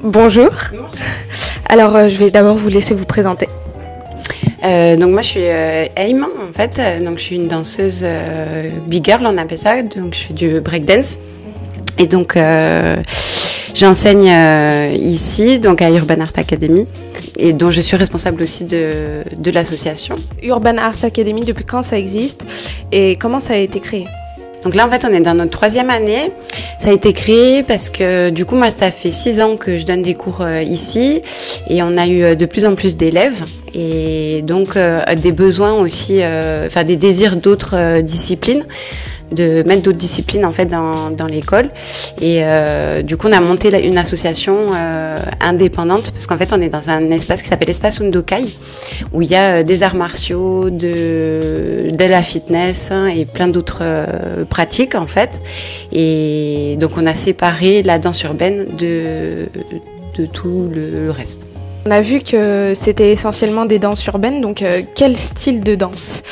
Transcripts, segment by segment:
Bonjour. Alors, je vais d'abord vous laisser vous présenter. Donc moi je suis Aim en fait, donc je suis une danseuse big girl on appelle ça, donc je fais du breakdance et donc j'enseigne ici donc à Urban Art Academy et dont je suis responsable aussi de l'association. Urban Art Academy, depuis quand ça existe et comment ça a été créé? Donc là en fait on est dans notre 3e année. Ça a été créé parce que du coup moi ça fait 6 ans que je donne des cours ici et on a eu de plus en plus d'élèves et donc des besoins aussi, enfin des désirs d'autres disciplines, de mettre d'autres disciplines en fait dans l'école et du coup on a monté une association indépendante parce qu'en fait on est dans un espace qui s'appelle Espace Undokai où il y a des arts martiaux, de la fitness et plein d'autres pratiques en fait et donc on a séparé la danse urbaine de tout le reste. On a vu que c'était essentiellement des danses urbaines, donc quel style de danse?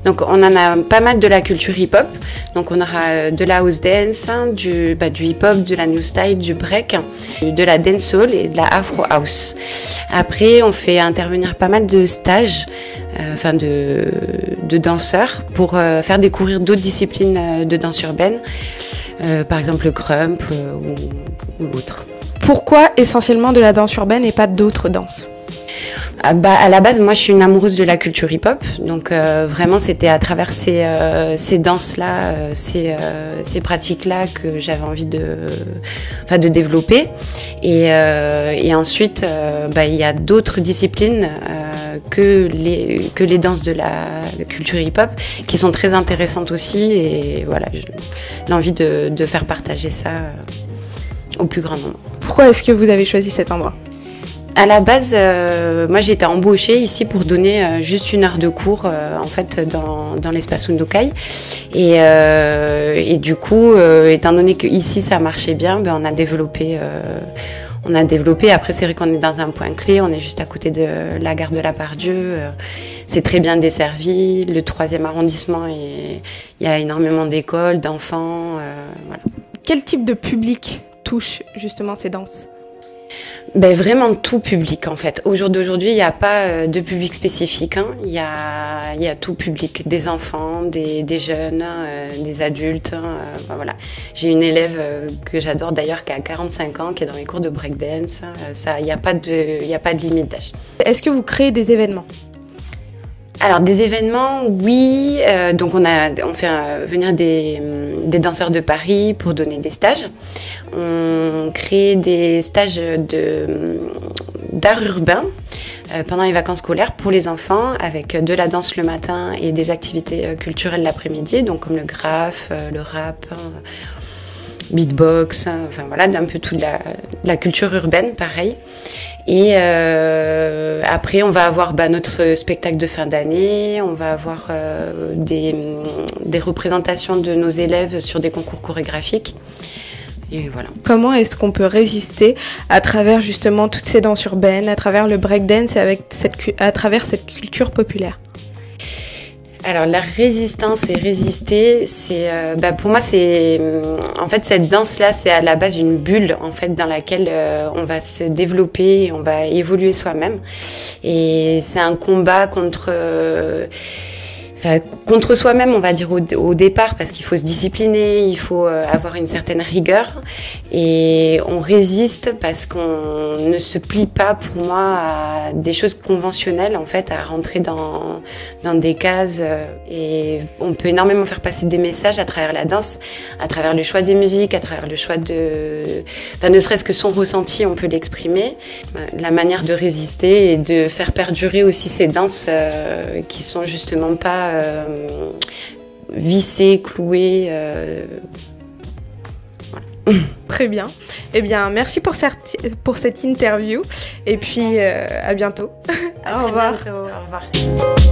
Donc on en a pas mal de la culture hip-hop, donc on aura de la house dance, du hip-hop, de la new style, du break, de la dancehall et de la afro house. Après on fait intervenir pas mal de stages, de danseurs pour faire découvrir d'autres disciplines de danse urbaine, par exemple le krump ou autre. Pourquoi essentiellement de la danse urbaine et pas d'autres danses? À la base, moi, je suis une amoureuse de la culture hip-hop, donc vraiment, c'était à travers ces danses-là, ces pratiques-là que j'avais envie de développer. Et ensuite, il y a d'autres disciplines que les danses de la culture hip-hop qui sont très intéressantes aussi. Et voilà, j'ai l'envie de faire partager ça au plus grand nombre. Pourquoi est-ce que vous avez choisi cet endroit? À la base, moi j'ai été embauchée ici pour donner juste 1 heure de cours en fait dans l'espace Undokai et du coup étant donné que ici ça marchait bien, on a développé. Après c'est vrai qu'on est dans un point clé, on est juste à côté de la gare de la Part-Dieu, c'est très bien desservi, le 3e arrondissement et il y a énormément d'écoles, d'enfants, voilà. Quel type de public touche justement ces danses? Vraiment tout public en fait. Au jour d'aujourd'hui, il n'y a pas de public spécifique. Il y a tout public, des enfants, des jeunes, des adultes. Voilà. J'ai une élève que j'adore d'ailleurs qui a 45 ans, qui est dans les cours de breakdance. Il n'y a pas de limite d'âge. Est-ce que vous créez des événements? Alors des événements, oui. Donc on fait venir des danseurs de Paris pour donner des stages. On crée des stages d'art urbain pendant les vacances scolaires pour les enfants avec de la danse le matin et des activités culturelles l'après-midi, donc comme le graphe, le rap, beatbox, enfin voilà, un peu toute la culture urbaine, pareil. Et après, on va avoir notre spectacle de fin d'année, on va avoir des représentations de nos élèves sur des concours chorégraphiques. Et voilà. Comment est-ce qu'on peut résister à travers justement toutes ces danses urbaines, à travers le breakdance et à travers cette culture populaire? Alors la résistance et résister, c'est pour moi c'est en fait cette danse-là, c'est à la base une bulle en fait dans laquelle on va se développer et on va évoluer soi-même. Et c'est un combat contre soi-même, on va dire au départ, parce qu'il faut se discipliner, il faut avoir une certaine rigueur, et on résiste parce qu'on ne se plie pas, pour moi, à des choses conventionnelles, en fait, à rentrer dans des cases, et on peut énormément faire passer des messages à travers la danse, à travers le choix des musiques, à travers le choix ne serait-ce que son ressenti, on peut l'exprimer, la manière de résister et de faire perdurer aussi ces danses qui sont justement pas vissé, cloué. Voilà. Très bien. Eh bien, merci pour cette interview. Et puis, à bientôt. Au revoir. Au revoir.